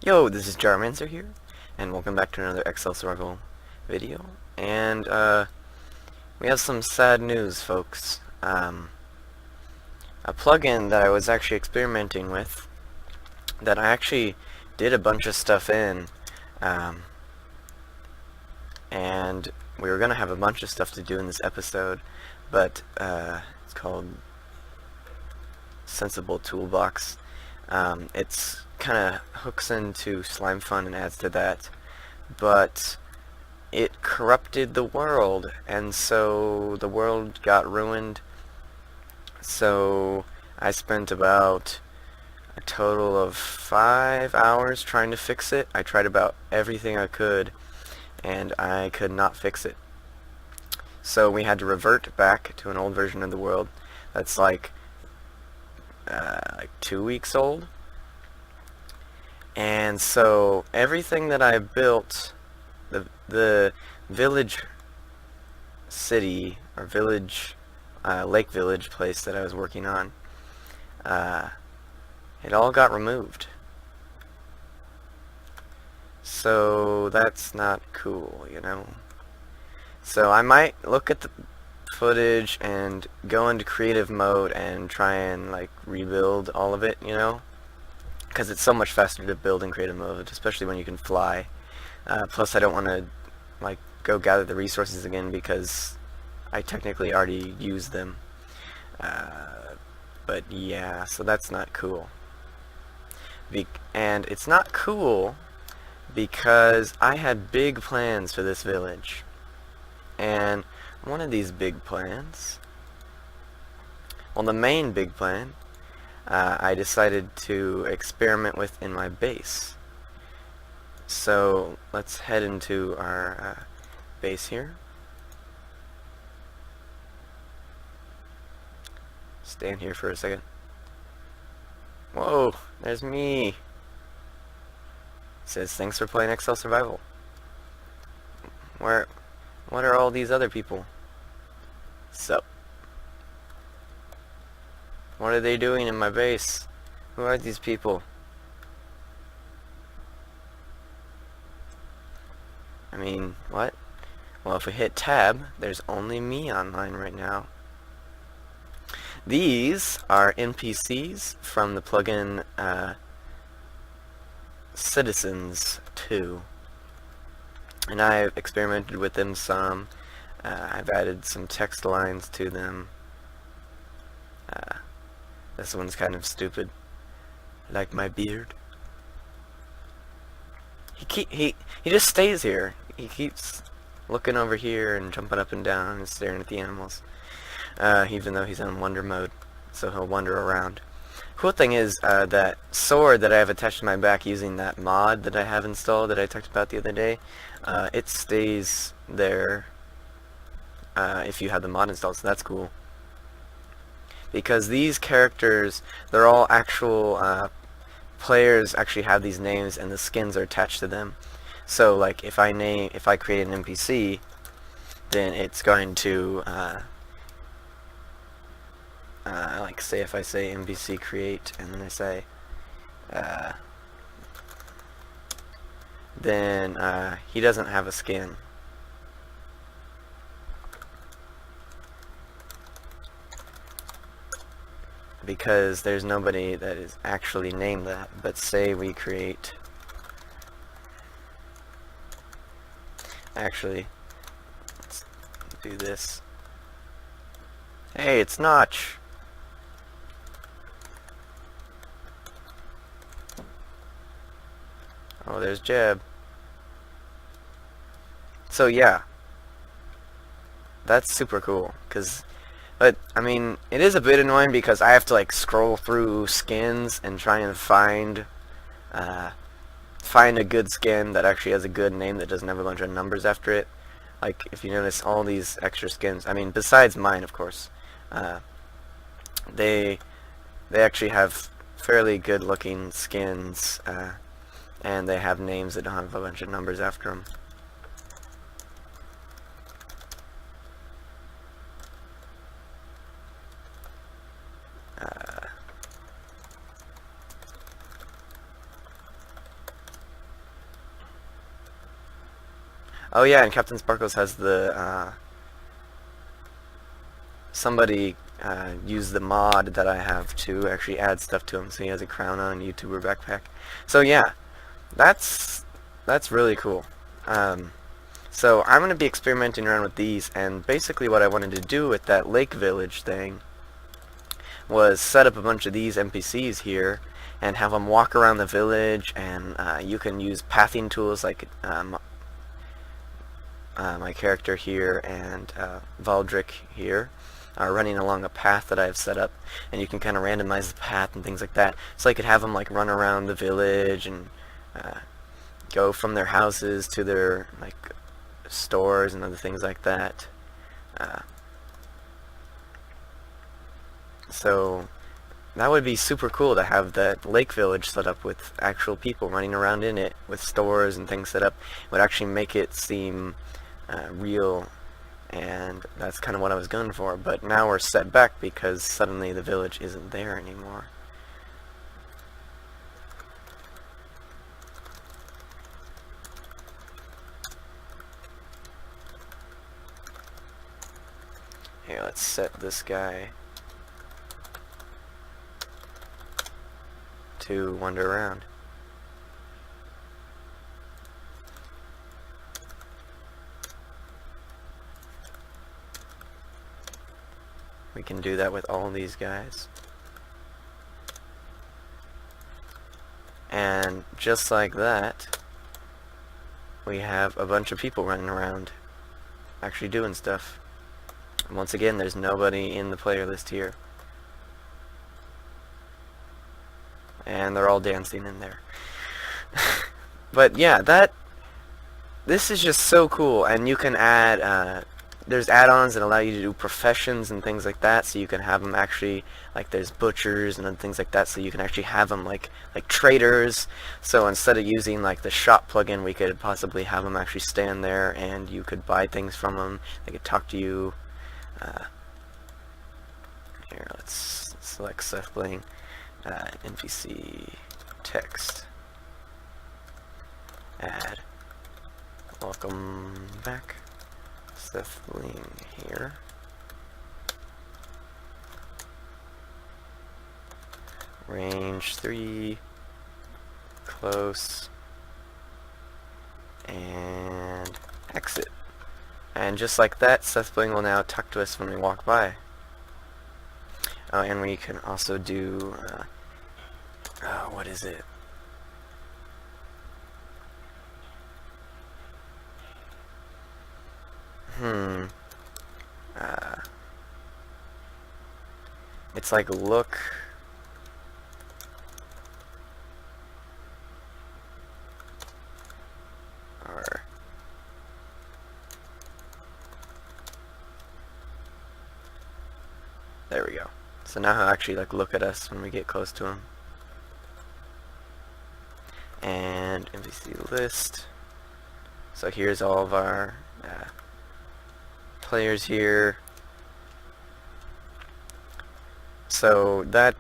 Yo, this is Gyromancer here, and welcome back to another XLSurvival video. And, we have some sad news, folks. A plugin that I was actually experimenting with, that I actually did a bunch of stuff in, and we were gonna have a bunch of stuff to do in this episode, but, it's called Sensible Toolbox. It's kind of hooks into Slime Fun and adds to that, but it corrupted the world, and so the world got ruined. So I spent about a total of 5 hours trying to fix it. I tried about everything I could, and I could not fix it. So we had to revert back to an old version of the world that's like 2 weeks old. And so everything that I built, the village city or village lake village place that I was working on, it all got removed. So that's not cool, you know. So I might look at the footage and go into creative mode and try and like rebuild all of it, you know, because it's so much faster to build in creative mode, especially when you can fly. Plus I don't want to like go gather the resources again because I technically already used them. But yeah, so that's not cool. And it's not cool because I had big plans for this village. And one of these big plans, well, the main big plan, I decided to experiment with in my base. So let's head into our base here. Stand here for a second. Whoa, there's me. It says thanks for playing XLSurvival. What are all these other people? So, what are they doing in my base? Who are these people? I mean, what? Well, if we hit tab, there's only me online right now. These are NPCs from the plugin Citizens 2. And I've experimented with them some. I've added some text lines to them. This one's kind of stupid. Like my beard. He just stays here. He keeps looking over here and jumping up and down and staring at the animals. Even though he's in wander mode, so he'll wander around. Cool thing is, that sword that I have attached to my back using that mod that I have installed that I talked about the other day, it stays there if you have the mod installed, so that's cool. Because these characters, they're all actual players actually have these names and the skins are attached to them. So like if I create an NPC, then it's going to like say if I say NPC create and then I say then he doesn't have a skin. Because there's nobody that is actually named that. But say we create, actually, let's do this. Hey, it's Notch. Oh, there's Jeb. So yeah, that's super cool, but I mean, it is a bit annoying because I have to like scroll through skins and try and find a good skin that actually has a good name that doesn't have a bunch of numbers after it. Like if you notice all these extra skins, I mean besides mine of course, they actually have fairly good looking skins, and they have names that don't have a bunch of numbers after them. Oh yeah, and Captain Sparkles has the somebody use the mod that I have to actually add stuff to him. So he has a crown on, YouTuber backpack. So yeah, that's really cool. So I'm gonna be experimenting around with these, and basically what I wanted to do with that lake village thing was set up a bunch of these NPCs here and have them walk around the village, and you can use pathing tools like my character here and Valdric here are running along a path that I've set up, and you can kind of randomize the path and things like that. So I could have them like run around the village and go from their houses to their like stores and other things like that. So that would be super cool to have that lake village set up with actual people running around in it with stores and things set up. It would actually make it seem real, and that's kind of what I was going for. But now we're set back because suddenly the village isn't there anymore. Here, let's set this guy to wander around. We can do that with all these guys. And just like that, we have a bunch of people running around actually doing stuff. And once again, there's nobody in the player list here. And they're all dancing in there. But yeah, this is just so cool, and you can add there's add-ons that allow you to do professions and things like that, so you can have them actually, like there's butchers and things like that, so you can actually have them like traders. So instead of using like the shop plugin, we could possibly have them actually stand there and you could buy things from them. They could talk to you. Here, let's select Seth Bling, NPC text, add, welcome back, Seth Bling here. Range 3, close, and exit. And just like that, Seth Bling will now talk to us when we walk by. And we can also do, what is it? It's like look. Or there we go. So now he'll actually like look at us when we get close to him. And NPC list. So here's all of our players here. So that,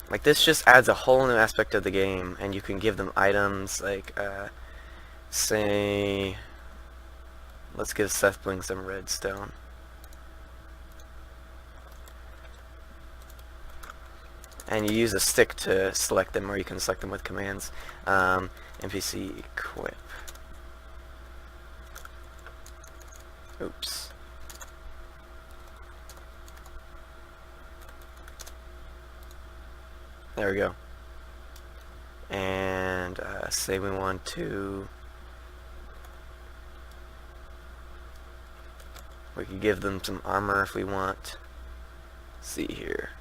like, this just adds a whole new aspect of the game, and you can give them items like say, let's give Seth Bling some redstone. And you use a stick to select them, or you can select them with commands. NPC equip. Oops. There we go. And say we want to, we could give them some armor if we want. Let's see here.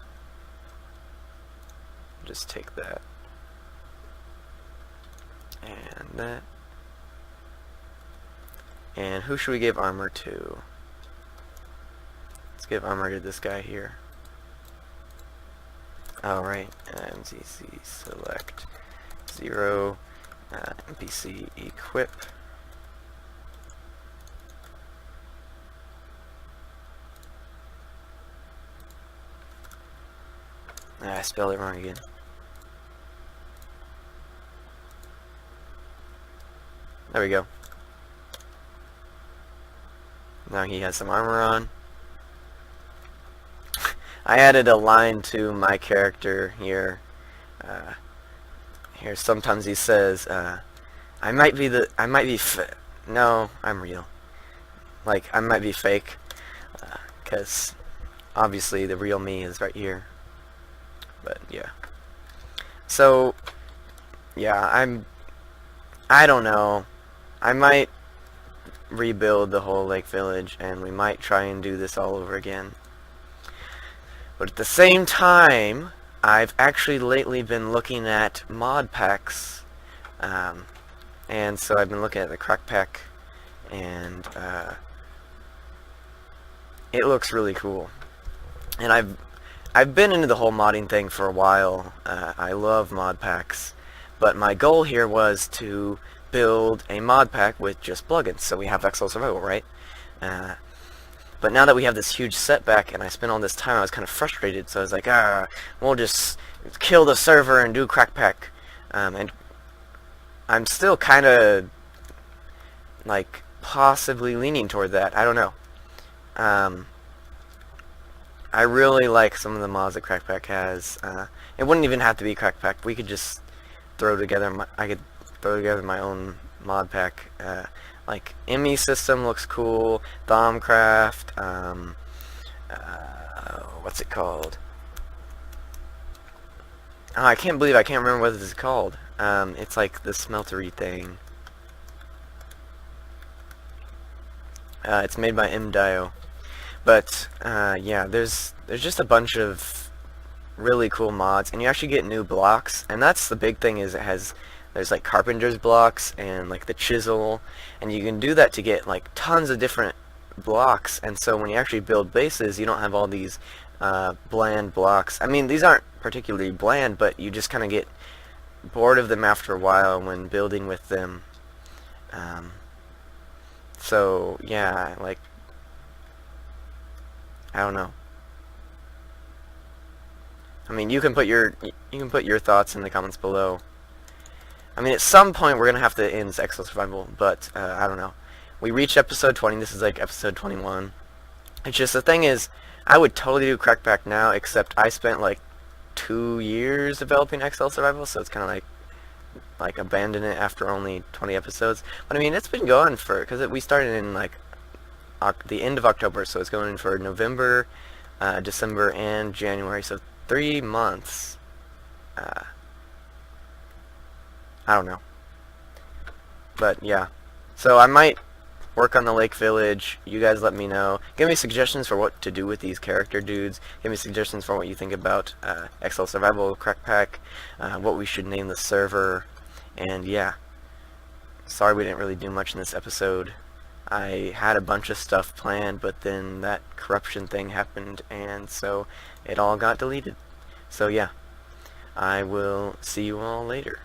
Just take that and that. And who should we give armor to? Let's give armor to this guy here. Alright, MCC select 0, NPC equip. I spelled it wrong again. There we go. Now he has some armor on. I added a line to my character here. Here, sometimes he says, no, I'm real. Like, I might be fake, because obviously the real me is right here. But, yeah. So, yeah, I don't know. I might rebuild the whole lake village, and we might try and do this all over again. But at the same time, I've actually lately been looking at mod packs, and so I've been looking at the crack pack, and it looks really cool. And I've been into the whole modding thing for a while. I love mod packs, but my goal here was to build a mod pack with just plugins. So we have XLSurvival, right? But now that we have this huge setback, and I spent all this time, I was kind of frustrated. So I was like, we'll just kill the server and do crack pack. And I'm still kind of like possibly leaning toward that. I don't know. I really like some of the mods that crack pack has. It wouldn't even have to be crack pack. We could just throw together. I could throw together my own mod pack. Like ME system looks cool. Thaumcraft. What's it called? Oh, I can't believe I can't remember what this is called. It's like the smeltery thing. It's made by MDio. But yeah, there's just a bunch of really cool mods, and you actually get new blocks, and that's the big thing. Is there's like carpenter's blocks and like the chisel, and you can do that to get like tons of different blocks. And so when you actually build bases, you don't have all these bland blocks. I mean, these aren't particularly bland, but you just kind of get bored of them after a while when building with them. So yeah, like, I don't know. I mean, you can put your thoughts in the comments below. I mean, at some point we're gonna have to end XLSurvival, but I don't know. We reached episode 20. This is like episode 21. It's just the thing is, I would totally do crackback now, except I spent like 2 years developing XLSurvival, so it's kind of like abandon it after only 20 episodes. But I mean, it's been going for, because we started in like the end of October, so it's going in for November, December, and January, so 3 months. I don't know. But yeah. So I might work on the lake village. You guys let me know. Give me suggestions for what to do with these character dudes. Give me suggestions for what you think about XLSurvival, crack pack, what we should name the server. And yeah. Sorry we didn't really do much in this episode. I had a bunch of stuff planned, but then that corruption thing happened, and so it all got deleted. So yeah. I will see you all later.